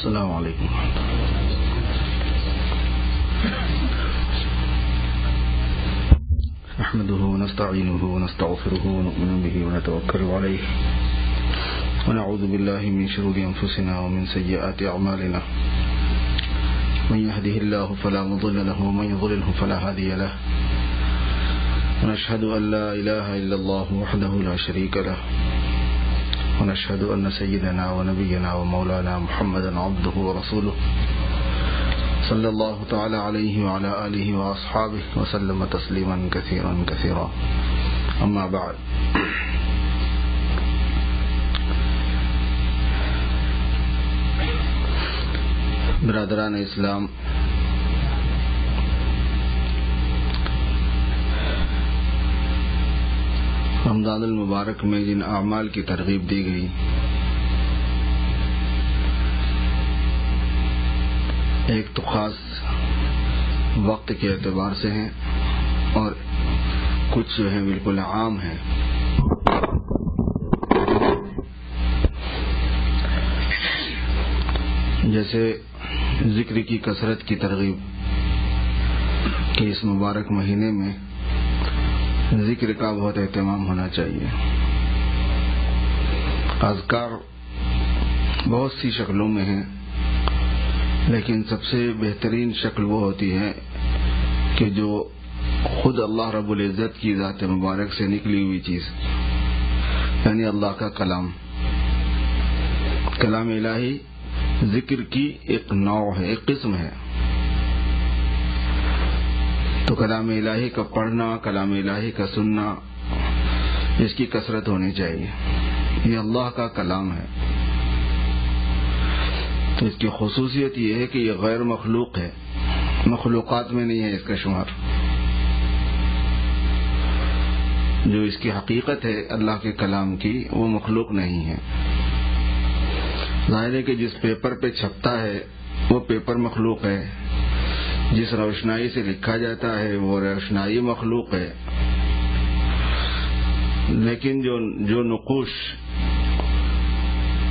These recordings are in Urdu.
السلام علیکم. نحمده ونستعينه ونستغفره ونؤمن به ونتوكل عليه ونعوذ بالله من شرور أنفسنا ومن سيئات أعمالنا. من يهده الله فلا مضل له ومن يضلله فلا هادي له. ونشهد أن لا إله إلا الله وحده لا شريك له. ونشهد أن سيدنا ونبينا ومولانا محمدا عبده ورسوله صلى الله تعالى عليه وعلى آله وأصحابه وسلم تسليما كثيرا كثيرا. أما بعد. برادران اسلام، رمضان المبارک میں جن اعمال کی ترغیب دی گئی، ایک تو خاص وقت کے اعتبار سے ہیں اور کچھ جو ہیں بالکل عام ہیں. جیسے ذکر کی کثرت کی ترغیب کہ اس مبارک مہینے میں ذکر کا بہت اہتمام ہونا چاہیے. اذکار بہت سی شکلوں میں ہیں، لیکن سب سے بہترین شکل وہ ہوتی ہے کہ جو خود اللہ رب العزت کی ذات مبارک سے نکلی ہوئی چیز، یعنی اللہ کا کلام الہی ذکر کی ایک نوع ہے، ایک قسم ہے. تو کلام الہی کا پڑھنا، کلام الہی کا سننا، اس کی کثرت ہونی چاہیے. یہ اللہ کا کلام ہے. تو اس کی خصوصیت یہ ہے کہ یہ غیر مخلوق ہے، مخلوقات میں نہیں ہے اس کا شمار. جو اس کی حقیقت ہے اللہ کے کلام کی، وہ مخلوق نہیں ہے. ظاہر ہے کہ جس پیپر پہ چھپتا ہے وہ پیپر مخلوق ہے، جس روشنائی سے لکھا جاتا ہے وہ روشنائی مخلوق ہے، لیکن جو نقوش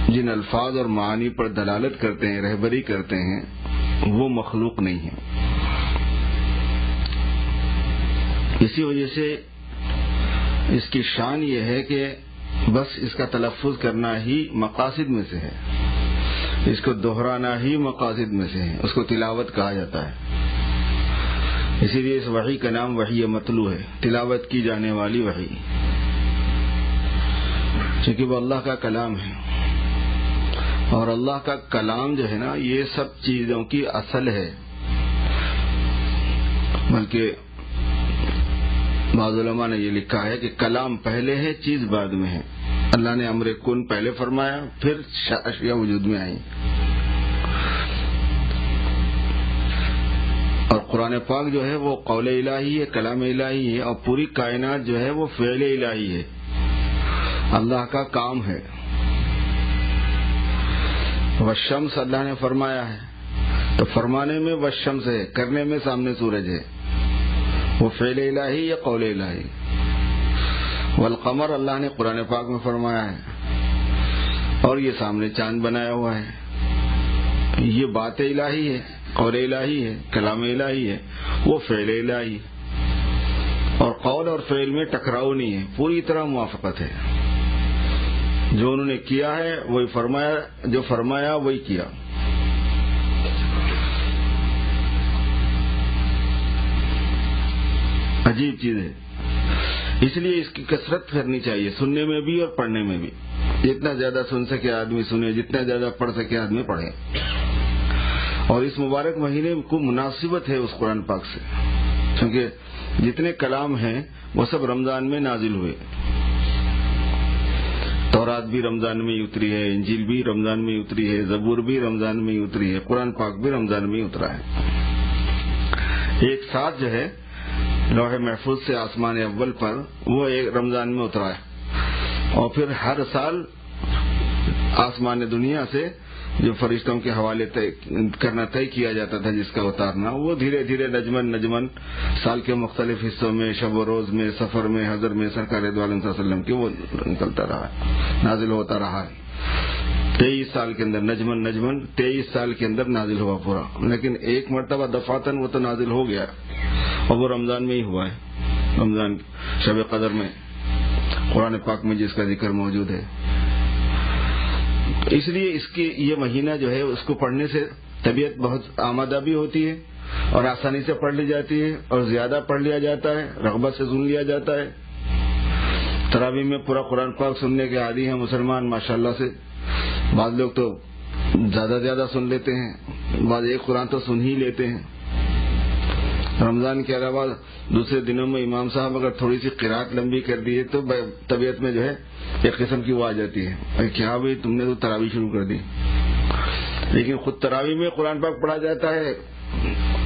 جن الفاظ اور معانی پر دلالت کرتے ہیں، رہبری کرتے ہیں، وہ مخلوق نہیں ہے. اسی وجہ سے اس کی شان یہ ہے کہ بس اس کا تلفظ کرنا ہی مقاصد میں سے ہے، اس کو دہرانا ہی مقاصد میں سے ہے، اس کو تلاوت کہا جاتا ہے. اسی لیے اس وحی کا نام وحی متلو ہے، تلاوت کی جانے والی وحی، چونکہ وہ اللہ کا کلام ہے. اور اللہ کا کلام جو ہے نا، یہ سب چیزوں کی اصل ہے. بلکہ بعض علماء نے یہ لکھا ہے کہ کلام پہلے ہے، چیز بعد میں ہے. اللہ نے امر کن پہلے فرمایا، پھر اشیاء وجود میں آئیں. اور قرآن پاک جو ہے وہ قول الہی ہے، کلام الہی ہے، اور پوری کائنات جو ہے وہ فعل الہی ہے، اللہ کا کام ہے. والشمس اللہ نے فرمایا ہے، تو فرمانے میں والشمس ہے، کرنے میں سامنے سورج ہے، وہ فعل الہی یا قول الہی. والقمر اللہ نے قرآن پاک میں فرمایا ہے، اور یہ سامنے چاند بنایا ہوا ہے. یہ بات الہی ہے، قول الہی ہے، کلام الہی ہے، وہ فعل الہی. اور قول اور فعل میں ٹکراؤ نہیں ہے، پوری طرح موافقت ہے. جو انہوں نے کیا ہے وہی فرمایا، جو فرمایا وہی کیا. عجیب چیز ہے. اس لیے اس کی کثرت کرنی چاہیے، سننے میں بھی اور پڑھنے میں بھی. جتنا زیادہ سن سکے آدمی سنے، جتنا زیادہ پڑھ سکے آدمی پڑھے. اور اس مبارک مہینے کو مناسبت ہے اس قرآن پاک سے، کیونکہ جتنے کلام ہیں وہ سب رمضان میں نازل ہوئے. تورات بھی رمضان میں اتری ہے، انجیل بھی رمضان میں اتری ہے، زبور بھی رمضان میں اتری ہے، قرآن پاک بھی رمضان میں اترا ہے. ایک ساتھ جو ہے لوح محفوظ سے آسمان اول پر وہ ایک رمضان میں اترا ہے. اور پھر ہر سال آسمان دنیا سے جو فرشتوں کے حوالے کرنا طے کیا جاتا تھا، جس کا اتارنا، وہ دھیرے دھیرے نجمن سال کے مختلف حصوں میں، شب و روز میں، سفر میں، حضر میں، سرکار دو عالم صلی اللہ علیہ وسلم کی وہ نکلتا رہا، نازل ہوتا رہا ہے. 23 سال کے اندر نجمن 23 سال کے اندر نازل ہوا پورا، لیکن ایک مرتبہ دفعتاً وہ تو نازل ہو گیا، اور وہ رمضان میں ہی ہوا ہے، رمضان شب قدر میں قرآن پاک میں جس کا ذکر موجود ہے۔ اس لیے اس کی یہ مہینہ جو ہے اس کو پڑھنے سے طبیعت بہت آمادہ بھی ہوتی ہے اور آسانی سے پڑھ لی جاتی ہے، اور زیادہ پڑھ لیا جاتا ہے، رغبت سے سن لیا جاتا ہے۔ تراویح میں پورا قرآن پاک سننے کے عادی ہیں مسلمان ماشاءاللہ سے، بعض لوگ تو زیادہ سن لیتے ہیں، بعض ایک قرآن تو سن ہی لیتے ہیں۔ رمضان کے علاوہ دوسرے دنوں میں امام صاحب اگر تھوڑی سی قرات لمبی کر دیے تو طبیعت میں جو ہے ایک قسم کی وہ آ جاتی ہے، کیا بھائی تم نے تو تراویح شروع کر دی، لیکن خود تراویح میں قرآن پاک پڑھا جاتا ہے،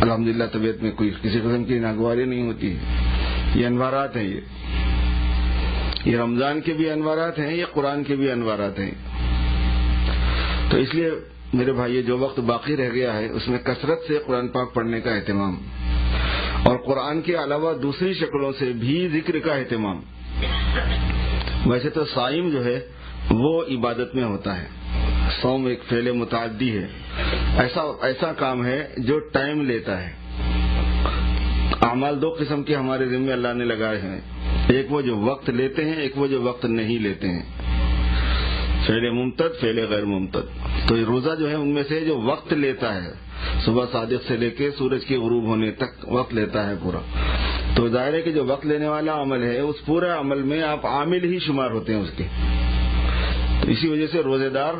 الحمدللہ طبیعت میں کوئی کسی قسم کی ناگواری نہیں ہوتی۔ یہ انوارات ہیں، یہ رمضان کے بھی انوارات ہیں، یہ قرآن کے بھی انوارات ہیں۔ تو اس لیے میرے بھائی جو وقت باقی رہ گیا ہے اس میں کثرت سے قرآن پاک پڑھنے کا اہتمام، اور قرآن کے علاوہ دوسری شکلوں سے بھی ذکر کا اہتمام۔ ویسے تو صائم جو ہے وہ عبادت میں ہوتا ہے، صوم ایک فعل متعدی ہے، ایسا کام ہے جو ٹائم لیتا ہے۔ اعمال دو قسم کے ہمارے ذمہ اللہ نے لگائے ہیں، ایک وہ جو وقت لیتے ہیں، ایک وہ جو وقت نہیں لیتے ہیں، فعل ممتد، فعل غیر ممتد۔ تو یہ روزہ جو ہے ان میں سے جو وقت لیتا ہے، صبح صادق سے لے کے سورج کے غروب ہونے تک وقت لیتا ہے پورا، تو ظاہر ہے کہ جو وقت لینے والا عمل ہے اس پورے عمل میں آپ عامل ہی شمار ہوتے ہیں اس کے۔ تو اسی وجہ سے روزے دار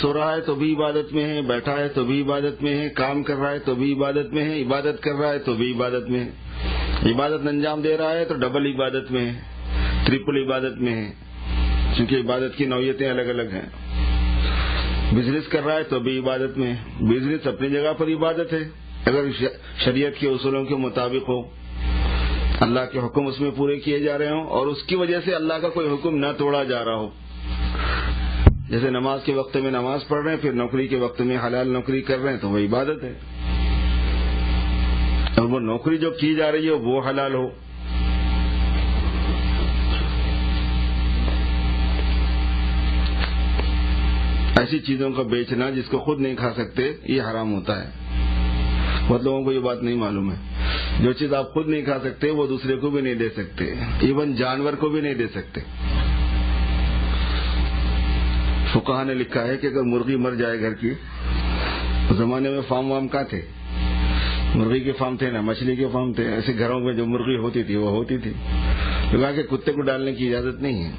سو رہا ہے تو بھی عبادت میں ہے، بیٹھا ہے تو بھی عبادت میں ہے، کام کر رہا ہے تو بھی عبادت میں ہے، عبادت کر رہا ہے تو بھی عبادت میں ہے، عبادت انجام دے رہا ہے تو ڈبل عبادت میں ہے، ٹرپل عبادت میں ہے، کیونکہ عبادت کی نوعیتیں الگ الگ ہیں۔ بزنس کر رہا ہے تو بھی عبادت میں ہے، بزنس اپنی جگہ پر عبادت ہے اگر شریعت کے اصولوں کے مطابق ہو، اللہ کے حکم اس میں پورے کیے جا رہے ہوں اور اس کی وجہ سے اللہ کا کوئی حکم نہ توڑا جا رہا ہو۔ جیسے نماز کے وقت میں نماز پڑھ رہے ہیں، پھر نوکری کے وقت میں حلال نوکری کر رہے ہیں تو وہ عبادت ہے، اور وہ نوکری جو کی جا رہی ہے وہ حلال ہو۔ ایسی چیزوں کا بیچنا جس کو خود نہیں کھا سکتے یہ حرام ہوتا ہے۔ بہت لوگوں کو یہ بات نہیں معلوم ہے، جو چیز آپ خود نہیں کھا سکتے وہ دوسرے کو بھی نہیں دے سکتے، ایون جانور کو بھی نہیں دے سکتے۔ فقہا نے لکھا ہے کہ اگر مرغی مر جائے گھر کی، اس زمانے میں فارم وام کہاں تھے، مرغی کے فارم تھے نا، مچھلی کے فارم تھے، ایسے گھروں میں جو مرغی ہوتی تھی وہ ہوتی تھی، تو کہا کہ کتے کو ڈالنے کی اجازت نہیں ہے،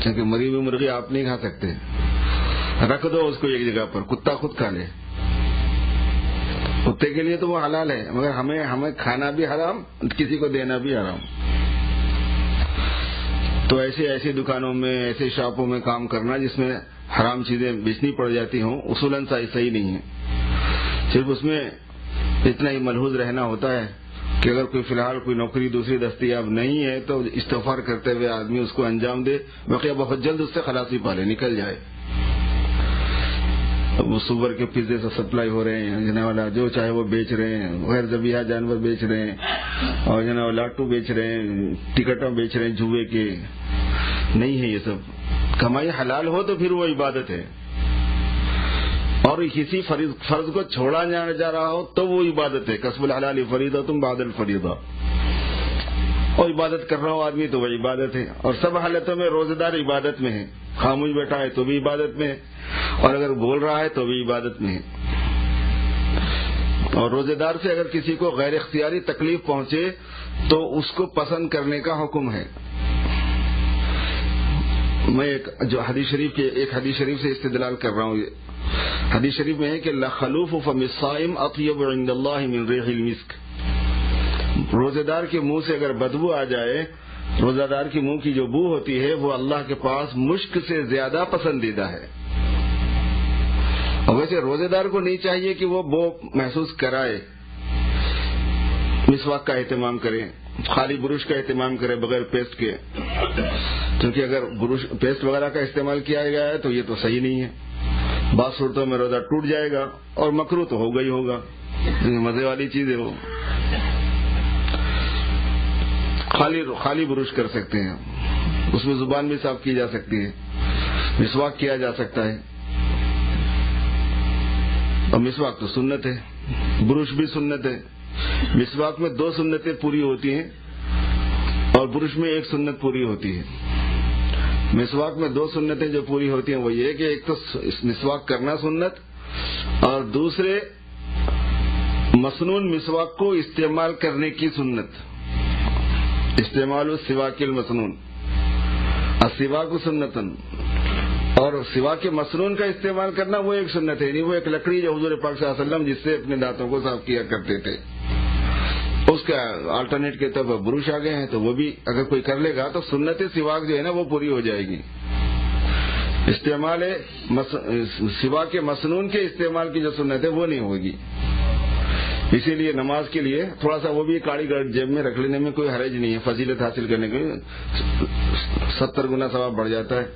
کیونکہ مری ہوئی مرغی آپ نہیں کھا سکتے، رکھ دو اس کو ایک جگہ پر، کتا خود کھا لے۔ کتے کے لیے تو وہ حلال ہے، مگر ہمیں کھانا بھی حرام، کسی کو دینا بھی حرام۔ تو ایسے دکانوں میں، ایسے شاپوں میں کام کرنا جس میں حرام چیزیں بیچنی پڑ جاتی ہوں، اصولاً صحیح نہیں ہے۔ صرف اس میں اتنا ہی ملحوظ رہنا ہوتا ہے کہ اگر کوئی فی الحال کوئی نوکری دوسری دستیاب نہیں ہے تو استغفار کرتے ہوئے آدمی اس کو انجام دے، بقیہ بہت جلد اس سے خلاصی پالے، نکل جائے۔ وہ سور کے پیزے سے سپلائی ہو رہے ہیں، جناب والا جو چاہے وہ بیچ رہے ہیں، غیر ذبیحہ جانور بیچ رہے ہیں، اور جناب لاٹو بیچ رہے ہیں، ٹکٹوں بیچ رہے ہیں جوئے کے، نہیں ہے یہ سب۔ کمائی حلال ہو تو پھر وہ عبادت ہے، اور کسی فرض کو چھوڑا جا رہا ہو تو وہ عبادت ہے۔ کسب الحلال فریضۃ بعد الفریضہ، اور عبادت کر رہا ہو آدمی تو وہ عبادت ہے، اور سب حالتوں میں روزہ دار عبادت میں ہے، خاموش بیٹھا ہے تو بھی عبادت میں ہے، اور اگر بول رہا ہے تو بھی عبادت میں ہے۔ اور روزے دار سے اگر کسی کو غیر اختیاری تکلیف پہنچے تو اس کو پسند کرنے کا حکم ہے۔ میں ایک حدیث شریف سے استدلال کر رہا ہوں۔ حدیث شریف میں ہے کہ لخلوف فم الصائم اطیب عند اللہ من ریح المسک، روزے دار کے منہ سے اگر بدبو آ جائے، روزہ دار کی منہ کی جو بو ہوتی ہے وہ اللہ کے پاس مشک سے زیادہ پسندیدہ ہے۔ اور ویسے روزے دار کو نہیں چاہیے کہ وہ بو محسوس کرائے، مسواک کا اہتمام کرے، خالی برش کا اہتمام کرے بغیر پیسٹ کے، کیونکہ اگر پیسٹ وغیرہ کا استعمال کیا گیا ہے تو یہ تو صحیح نہیں ہے، بعض صورتوں میں روزہ ٹوٹ جائے گا، اور مکروہ تو ہوگا ہی ہوگا، مزے والی چیز ہے وہ۔ خالی برش کر سکتے ہیں، اس میں زبان بھی صاف کی جا سکتی ہے، مسواک کیا جا سکتا ہے۔ اور مسواک تو سنت ہے، برش بھی سنت ہے. مسواک میں 2 سنتیں پوری ہوتی ہیں اور برش میں 1 سنت پوری ہوتی ہے. مسواک میں 2 سنتیں جو پوری ہوتی ہیں وہ یہ کہ ایک تو مسواک کرنا سنت، اور دوسرے مسنون مسواک کو استعمال کرنے کی سنت. استعمال السواک المسنون، السواک سنتن، اور سواک مسنون کا استعمال کرنا وہ ایک سنت ہے. وہ ایک لکڑی جو حضور پاک صلی اللہ علیہ وسلم جس سے اپنے دانتوں کو صاف کیا کرتے تھے، اس کا آلٹرنیٹ کے طور پر برش آ گئے ہیں، تو وہ بھی اگر کوئی کر لے گا تو سنت سواک جو ہے نا وہ پوری ہو جائے گی. استعمال سواک مسنون کے استعمال کی جو سنت ہے وہ نہیں ہوگی. اسی لیے نماز کے لیے تھوڑا سا وہ بھی کاڑی گڑھ جیب میں رکھ لینے میں کوئی حرج نہیں ہے. فضیلت حاصل کرنے کے 70 گنا ثواب بڑھ جاتا ہے.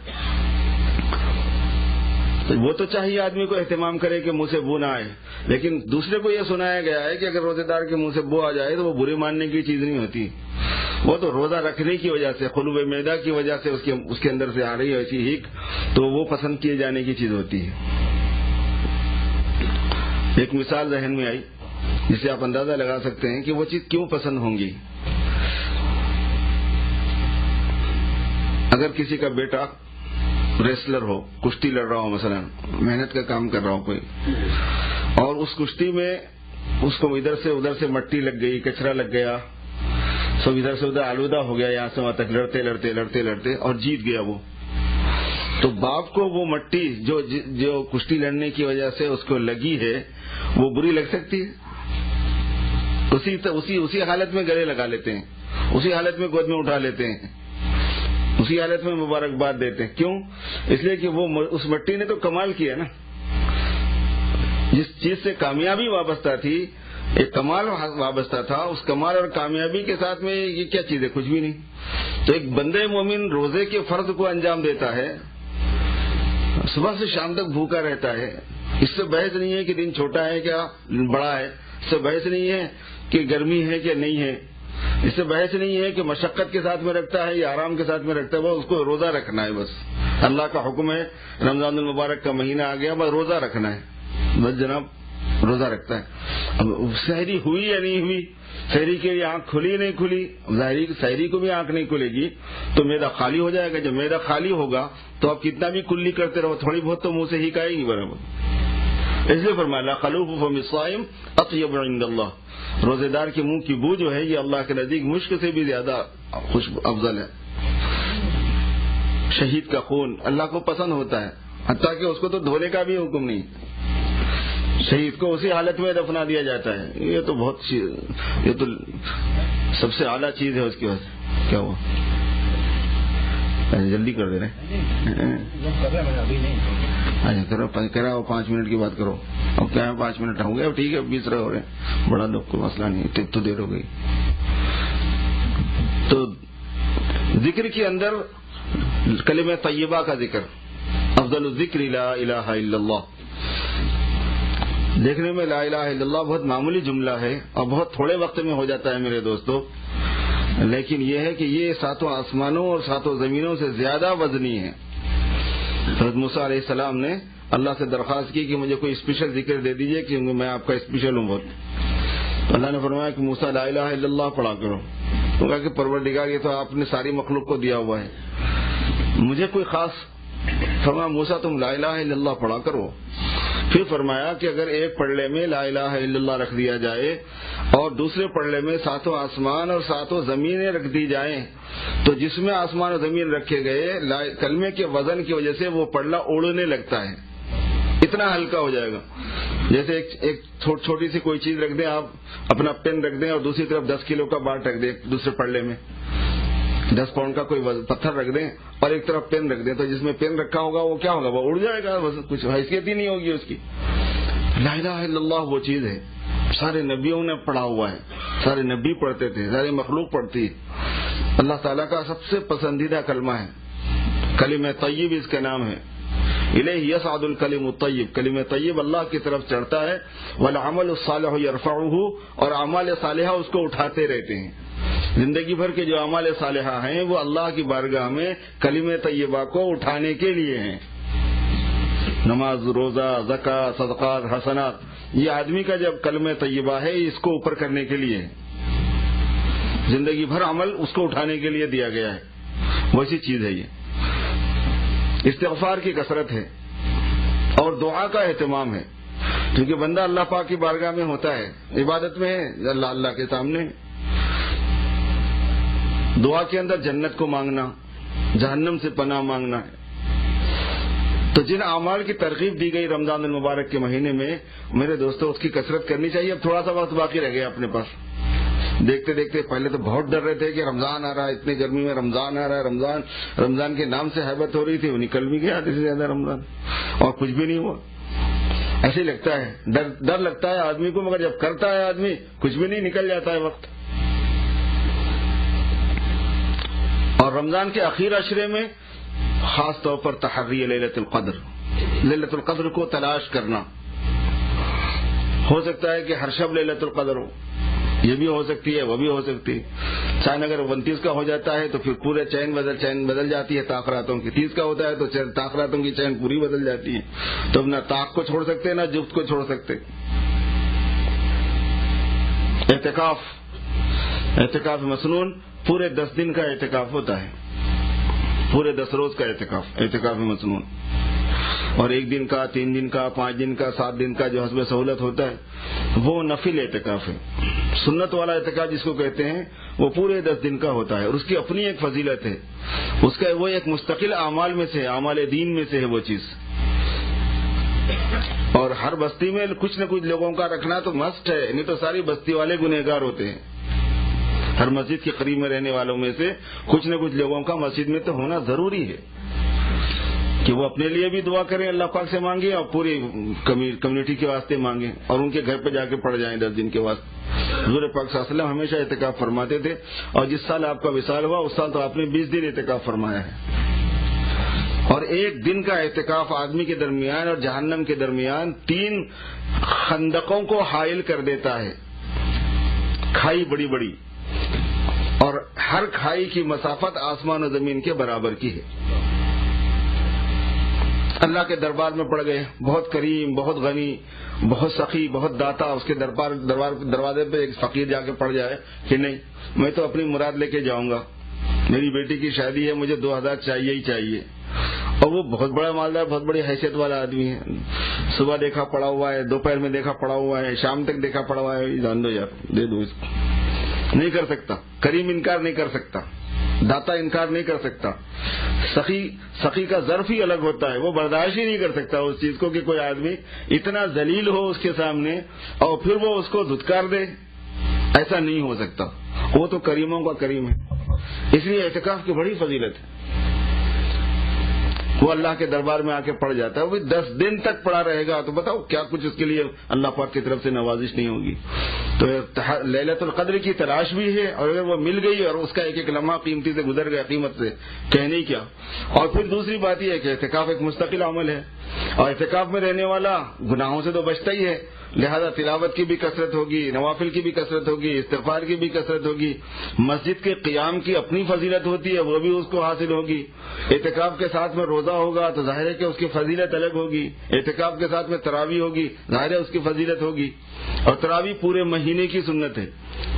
وہ تو چاہیے آدمی کو اہتمام کرے کہ منہ سے بو نہ آئے، لیکن دوسرے کو یہ سنایا گیا ہے کہ اگر روزے دار کے منہ سے بو آ جائے تو وہ برے ماننے کی چیز نہیں ہوتی. وہ تو روزہ رکھنے کی وجہ سے، قلوب معدہ کی وجہ سے اس کے اندر سے آ رہی ہے ایسی ہیک، تو وہ پسند کیے جانے کی چیز ہوتی ہے. ایک مثال ذہن میں آئی جس سے آپ اندازہ لگا سکتے ہیں کہ وہ چیز کیوں پسند ہوں گی. اگر کسی کا بیٹا ریسلر ہو، کشتی لڑ رہا ہو، مثلا محنت کا کام کر رہا ہو کوئی، اور اس کشتی میں اس کو ادھر سے مٹی لگ گئی، کچرا لگ گیا، سب ادھر سے ادھر آلودہ ہو گیا، یہاں سے وہاں تک لڑتے اور جیت گیا وہ، تو باپ کو وہ مٹی جو کشتی لڑنے کی وجہ سے اس کو لگی ہے وہ بری لگ سکتی ہے؟ اسی حالت میں گلے لگا لیتے ہیں، اسی حالت میں گود میں اٹھا لیتے ہیں، اسی حالت میں مبارکباد دیتے ہیں. کیوں؟ اس لیے کہ وہ اس مٹی نے تو کمال کیا نا. جس چیز سے کامیابی وابستہ تھی، ایک کمال وابستہ تھا، اس کمال اور کامیابی کے ساتھ میں یہ کیا چیز ہے؟ کچھ بھی نہیں. تو ایک بندے مومن روزے کے فرض کو انجام دیتا ہے، صبح سے شام تک بھوکا رہتا ہے. اس سے بحث نہیں ہے کہ دن چھوٹا ہے کیا بڑا ہے، اس سے بحث نہیں ہے کہ گرمی ہے کہ نہیں ہے، اس سے بحث نہیں ہے کہ مشقت کے ساتھ میں رکھتا ہے یا آرام کے ساتھ میں رکھتا ہے. وہ اس کو روزہ رکھنا ہے بس. اللہ کا حکم ہے، رمضان المبارک کا مہینہ آ گیا، بس روزہ رکھنا ہے، بس جناب روزہ رکھتا ہے. اب سحری ہوئی یا نہیں ہوئی، سحری کے لیے آنکھ کھلی نہیں کھلی، سحری کو بھی آنکھ نہیں کھلے گی تو معدہ خالی ہو جائے گا. جب معدہ خالی ہوگا تو آپ کتنا بھی کلی کرتے رہو، تھوڑی بہت تو منہ سے ہی آئے گی برابر. اس لیے فرمایا لا خلوف فم الصائم اطیب عند اللہ، روزے دار کے منہ کی بو جو ہے یہ اللہ کے نزدیک مشک سے بھی زیادہ افضل ہے. شہید کا خون اللہ کو پسند ہوتا ہے، حتیٰ کہ اس کو تو دھونے کا بھی حکم نہیں، شہید کو اسی حالت میں دفنا دیا جاتا ہے. یہ تو سب سے اعلیٰ چیز ہے. اس کی وجہ سے کیا ہوا؟ جلدی کر دے رہے کرو 5 منٹ کی بات کرو. اب کیا ہے 5 منٹ ہو گئے، ٹھیک ہے 20 رہے ہو رہے، بڑا دکھ کوئی مسئلہ نہیں، تو دیر ہو گئی. تو ذکر کے اندر کلمہ طیبہ کا ذکر، افضل الذکر لا الہ الا اللہ. دیکھنے میں لا الہ الا اللہ بہت معمولی جملہ ہے اور بہت تھوڑے وقت میں ہو جاتا ہے میرے دوستو، لیکن یہ ہے کہ یہ 7 آسمانوں اور 7 زمینوں سے زیادہ وزنی ہے. حضرت موسیٰ علیہ السلام نے اللہ سے درخواست کی کہ مجھے کوئی اسپیشل ذکر دے دیجئے کیونکہ میں آپ کا اسپیشل ہوں بہت. تو اللہ نے فرمایا کہ موسیٰ لا الہ الا اللہ پڑھا کرو. تو کہا کہ پروردگار یہ تو آپ نے ساری مخلوق کو دیا ہوا ہے، مجھے کوئی خاص. فرمایا موسیٰ تم لا الہ الا اللہ پڑھا کرو. پھر فرمایا کہ اگر ایک پڑھنے میں لا الہ الا اللہ رکھ دیا جائے اور دوسرے پڑھنے میں 7 آسمان اور 7 زمینیں رکھ دی جائیں تو جس میں آسمان اور زمین رکھے گئے کلمے کے وزن کی وجہ سے وہ پڑھنا اڑنے لگتا ہے، اتنا ہلکا ہو جائے گا. جیسے ایک چھوٹی سی کوئی چیز رکھ دیں، آپ اپنا پین رکھ دیں اور دوسری طرف 10 کلو کا بار رکھ دیں، دوسرے پڑھنے میں 10 پاؤنڈ کا کوئی پتھر رکھ دیں اور ایک طرف پین رکھ دیں، تو جس میں پین رکھا ہوگا وہ کیا ہوگا؟ وہ اڑ جائے گا، کچھ حیثیت ہی نہیں ہوگی اس کی. لا الہ الا اللہ وہ چیز ہے، سارے نبیوں نے پڑھا ہوا ہے، سارے نبی پڑھتے تھے، ساری مخلوق پڑھتی ہے. اللہ تعالیٰ کا سب سے پسندیدہ کلمہ ہے، کلمہ طیب اس کا نام ہے. الیہ یصعد الکلم الطیب، کلمہ طیب اللہ کی طرف چڑھتا ہے. والعمل الصالح یرفعہ، اور اعمال صالحہ اس کو اٹھاتے رہتے ہیں. زندگی بھر کے جو اعمال صالحہ ہیں وہ اللہ کی بارگاہ میں کلمہ طیبہ کو اٹھانے کے لیے ہیں. نماز، روزہ، زکوٰۃ، صدقات، حسنات، یہ آدمی کا جب کلمہ طیبہ ہے اس کو اوپر کرنے کے لیے، زندگی بھر عمل اس کو اٹھانے کے لیے دیا گیا ہے، ویسی چیز ہے یہ۔ استغفار کی کثرت ہے اور دعا کا اہتمام ہے، کیونکہ بندہ اللہ پاک کی بارگاہ میں ہوتا ہے، عبادت میں ہے، اللہ کے سامنے۔ دعا کے اندر جنت کو مانگنا، جہنم سے پناہ مانگنا ہے۔ تو جن اعمال کی ترغیب دی گئی رمضان المبارک کے مہینے میں، میرے دوستو اس کی کثرت کرنی چاہیے۔ اب تھوڑا سا وقت باقی رہ گیا اپنے پاس، دیکھتے دیکھتے پہلے تو بہت ڈر رہے تھے کہ رمضان آ رہا ہے، اتنی گرمی میں رمضان آ رہا ہے، رمضان کے نام سے ہیبت ہو رہی تھی، وہ نکل بھی گیا آدھے سے زیادہ رمضان، اور کچھ بھی نہیں ہوا۔ ایسے ہی لگتا ہے، ڈر لگتا ہے آدمی کو، مگر جب کرتا ہے آدمی کچھ بھی نہیں، نکل جاتا ہے وقت۔ اور رمضان کے اخیر عشرے میں خاص طور پر تحری لیلۃ القدر کو تلاش کرنا۔ ہو سکتا ہے کہ ہر شب لیلۃ القدر ہو، یہ بھی ہو سکتی ہے، وہ بھی ہو سکتی ہے۔ چاند اگر 29 کا ہو جاتا ہے تو پھر پورے چین بدل جاتی ہے تاخراتوں کی، 30 کا ہوتا ہے تو تاخراتوں کی چین پوری بدل جاتی ہے، تو نہ طاق کو چھوڑ سکتے نہ جفت کو چھوڑ سکتے۔ اعتکاف مسنون پورے 10 دن کا اعتکاف ہوتا ہے، پورے 10 روز کا اعتکاف مسنون، اور 1 دن کا، 3 دن کا، 5 دن کا، 7 دن کا جو حسب سہولت ہوتا ہے وہ نفل اعتکاف ہے۔ سنت والا اعتکاف جس کو کہتے ہیں وہ پورے 10 دن کا ہوتا ہے، اور اس کی اپنی ایک فضیلت ہے، اس کا وہ ایک مستقل اعمال میں سے، اعمال دین میں سے ہے وہ چیز۔ اور ہر بستی میں کچھ نہ کچھ لوگوں کا رکھنا تو مسٹ ہے، نہیں تو ساری بستی والے گنہگار ہوتے ہیں۔ ہر مسجد کے قریب میں رہنے والوں میں سے کچھ نہ کچھ لوگوں کا مسجد میں تو ہونا ضروری ہے، کہ وہ اپنے لیے بھی دعا کریں، اللہ پاک سے مانگیں، اور پوری کمیونٹی کے واسطے مانگیں، اور ان کے گھر پہ جا کے پڑھ جائیں 10 دن کے واسطے۔ حضور پاک صلی اللہ علیہ وسلم ہمیشہ اعتکاف فرماتے تھے، اور جس سال آپ کا وصال ہوا اس سال تو آپ نے 20 دن اعتکاف فرمایا ہے۔ اور 1 دن کا اعتکاف آدمی کے درمیان اور جہنم کے درمیان 3 خندقوں کو حائل کر دیتا ہے، کھائی بڑی بڑی، اور ہر کھائی کی مسافت آسمان و زمین کے برابر کی ہے۔ اللہ کے دربار میں پڑ گئے، بہت کریم، بہت غنی، بہت سخی، بہت داتا، اس کے دروازے پہ ایک فقیر جا کے پڑ جائے کہ نہیں میں تو اپنی مراد لے کے جاؤں گا، میری بیٹی کی شادی ہے، مجھے 2000 چاہیے ہی چاہیے، اور وہ بہت بڑا مالدار، بہت بڑی حیثیت والا آدمی ہے، صبح دیکھا پڑا ہوا ہے، دوپہر میں دیکھا پڑا ہوا ہے، شام تک دیکھا پڑا ہوا ہے، جان دو یار، دے دو اس کو۔ نہیں کر سکتا کریم، انکار نہیں کر سکتا، داتا انکار نہیں کر سکتا۔ سخی کا ظرف ہی الگ ہوتا ہے، وہ برداشت ہی نہیں کر سکتا اس چیز کو کہ کوئی آدمی اتنا ذلیل ہو اس کے سامنے اور پھر وہ اس کو دھتکار دے، ایسا نہیں ہو سکتا، وہ تو کریموں کا کریم ہے۔ اس لیے اعتکاف کی بڑی فضیلت ہے، وہ اللہ کے دربار میں آ کے پڑ جاتا ہے، وہ 10 دن تک پڑا رہے گا، تو بتاؤ کیا کچھ اس کے لیے اللہ پاک کی طرف سے نوازش نہیں ہوگی۔ تو لیلۃ القدر کی تلاش بھی ہے، اور اگر وہ مل گئی اور اس کا ایک ایک لمحہ قیمتی سے گزر گیا، قیمت سے کہنے کیا۔ اور پھر دوسری بات یہ ہے کہ اعتکاف ایک مستقل عمل ہے، اور اعتکاف میں رہنے والا گناہوں سے تو بچتا ہی ہے، لہذا تلاوت کی بھی کثرت ہوگی، نوافل کی بھی کثرت ہوگی، استغفار کی بھی کثرت ہوگی، مسجد کے قیام کی اپنی فضیلت ہوتی ہے، وہ بھی اس کو حاصل ہوگی۔ اعتکاف کے ساتھ میں روزہ ہوگا تو ظاہر ہے کہ اس کی فضیلت الگ ہوگی، اعتکاف کے ساتھ میں تراویح ہوگی، ظاہر ہے اس کی فضیلت ہوگی۔ اور تراویح پورے مہینے کی سنت ہے،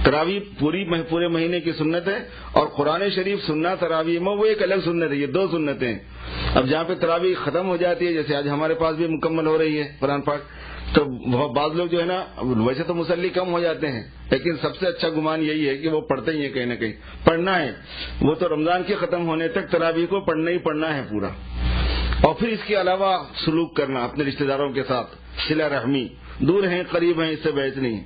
تراویح پورے مہینے کی سنت ہے، اور قرآن شریف سننا تراویح میں وہ ایک الگ سنت ہے، یہ 2 سنتیں ہیں۔ اب جہاں پہ تراویح ختم ہو جاتی ہے، جیسے آج ہمارے پاس بھی مکمل ہو رہی ہے قرآن پاک، تو بعض لوگ جو ہے نا ویسے تو مصلی کم ہو جاتے ہیں، لیکن سب سے اچھا گمان یہی ہے کہ وہ پڑھتے ہی ہیں، کہیں نہ کہیں پڑھنا ہے، وہ تو رمضان کے ختم ہونے تک تراویح کو پڑھنا ہی پڑھنا ہے پورا۔ اور پھر اس کے علاوہ سلوک کرنا اپنے رشتہ داروں کے ساتھ، صلہ رحمی، دور ہیں قریب ہیں اس سے بحث نہیں۔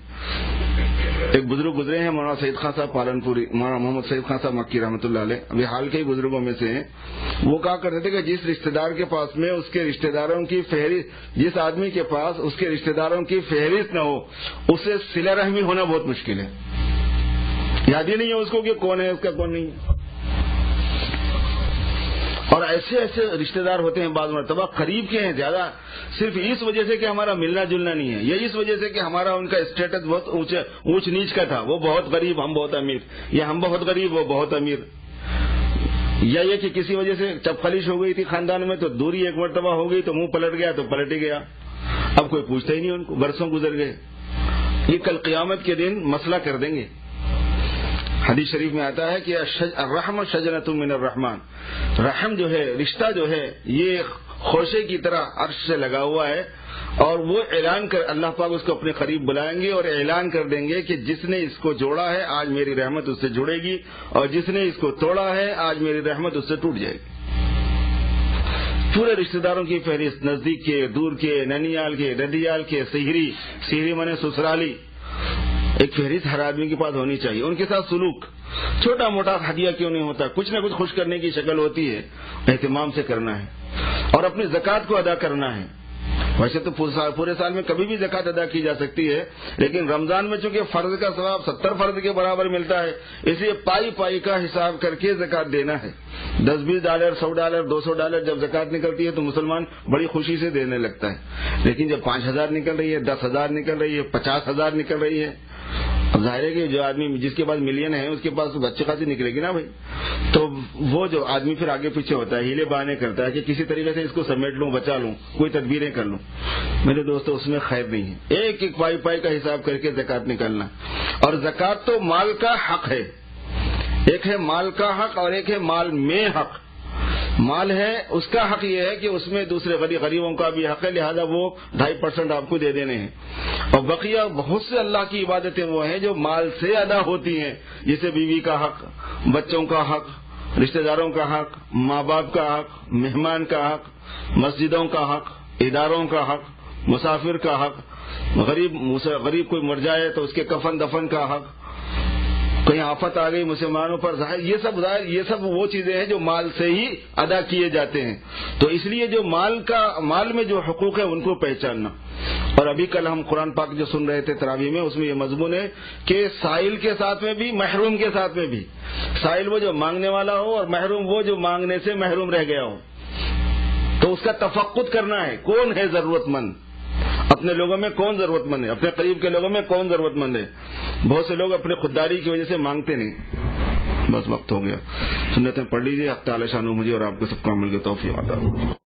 ایک بزرگ گزرے ہیں مولانا سعید خان صاحب پالنپوری، مولانا محمد سعید خان صاحب مکی رحمۃ اللہ علیہ، ابھی حال کے ہی بزرگوں میں سے ہیں۔ وہ کہا کرتے تھے کہ جس رشتہ دار کے پاس میں اس کے رشتہ داروں کی فہرست، جس آدمی کے پاس اس کے رشتہ داروں کی فہرست نہ ہو، اسے صلہ رحمی ہونا بہت مشکل ہے، یاد ہی نہیں ہے اس کو کہ کون ہے اس کا کون نہیں ہے۔ اور ایسے رشتہ دار ہوتے ہیں بعض مرتبہ قریب کے ہیں زیادہ، صرف اس وجہ سے کہ ہمارا ملنا جلنا نہیں ہے، یا اس وجہ سے کہ ہمارا ان کا اسٹیٹس بہت اونچ نیچ کا تھا، وہ بہت غریب ہم بہت امیر، یا ہم بہت غریب وہ بہت امیر، یا یہ کہ کسی وجہ سے چپ خلیش ہو گئی تھی خاندان میں تو دوری ایک مرتبہ ہو گئی تو منہ پلٹ گیا تو پلٹ ہی گیا، اب کوئی پوچھتا ہی نہیں ان کو، برسوں گزر گئے. یہ کل قیامت کے دن مسئلہ کر دیں گے. حدیث شریف میں آتا ہے کہ الرحم شجرۃ من الرحمن، رحم جو ہے، رشتہ جو ہے، یہ خوشے کی طرح عرش سے لگا ہوا ہے، اور وہ اعلان کر اللہ پاک اس کو اپنے قریب بلائیں گے اور اعلان کر دیں گے کہ جس نے اس کو جوڑا ہے آج میری رحمت اس سے جڑے گی، اور جس نے اس کو توڑا ہے آج میری رحمت اس سے ٹوٹ جائے گی. پورے رشتہ داروں کی فہرست، نزدیک کے، دور کے، ننیال کے، ددیال کے، سہری منے سسرالی، ایک فہرست ہر آدمی کے پاس ہونی چاہیے. ان کے ساتھ سلوک چھوٹا موٹا ہدیہ کیوں نہیں ہوتا، کچھ نہ کچھ خوش کرنے کی شکل ہوتی ہے، اہتمام سے کرنا ہے اور اپنی زکوٰۃ کو ادا کرنا ہے. ویسے تو پورے سال میں کبھی بھی زکوٰۃ ادا کی جا سکتی ہے، لیکن رمضان میں چونکہ فرض کا ثواب 70 فرض کے برابر ملتا ہے، اس لیے پائی کا حساب کر کے زکوٰۃ دینا ہے. $10-20 $100 $200 جب زکوٰۃ نکلتی ہے تو مسلمان بڑی خوشی سے دینے لگتا ہے، لیکن جب 5,000 نکل رہی ہے، 10,000 نکل رہی ہے، 50,000 نکل رہی ہے، اب ظاہر ہے کہ جو آدمی جس کے پاس ملین ہے اس کے پاس بچے خاصی نکلے گی نا بھائی، تو وہ جو آدمی پھر آگے پیچھے ہوتا ہے، ہیلے بہانے کرتا ہے کہ کسی طریقے سے اس کو سمیٹ لوں، بچا لوں، کوئی تدبیریں کر لوں. میرے دوستو اس میں خیر نہیں ہے. ایک ایک پائی کا حساب کر کے زکوٰۃ نکالنا. اور زکوٰۃ تو مال کا حق ہے، ایک ہے مال کا حق اور ایک ہے مال میں حق. مال ہے اس کا حق یہ ہے کہ اس میں دوسرے غریبوں کا بھی حق ہے، لہذا وہ 2.5% آپ کو دے دینے ہیں. اور بقیہ بہت سے اللہ کی عبادتیں وہ ہیں جو مال سے ادا ہوتی ہیں، جیسے بیوی کا حق، بچوں کا حق، رشتہ داروں کا حق، ماں باپ کا حق، مہمان کا حق، مسجدوں کا حق، اداروں کا حق، مسافر کا حق، غریب کوئی مر جائے تو اس کے کفن دفن کا حق، کہیں آفت آ گئی مسلمانوں پر، یہ سب وہ چیزیں ہیں جو مال سے ہی ادا کیے جاتے ہیں. تو اس لیے جو مال میں جو حقوق ہیں ان کو پہچاننا. اور ابھی کل ہم قرآن پاک جو سن رہے تھے تراویح میں، اس میں یہ مضمون ہے کہ سائل کے ساتھ میں بھی، محروم کے ساتھ میں بھی. سائل وہ جو مانگنے والا ہو اور محروم وہ جو مانگنے سے محروم رہ گیا ہو. تو اس کا تفقد کرنا ہے، کون ہے ضرورت مند، اپنے لوگوں میں کون ضرورت مند ہے، اپنے قریب کے لوگوں میں کون ضرورت مند ہے. بہت سے لوگ اپنے خودداری کی وجہ سے مانگتے نہیں. بس وقت ہو گیا، سنتیں پڑھ لیجیے. حق تعالی شانہ مجھے اور آپ کو سب کو عمل کی توفیق عطا فرمائے.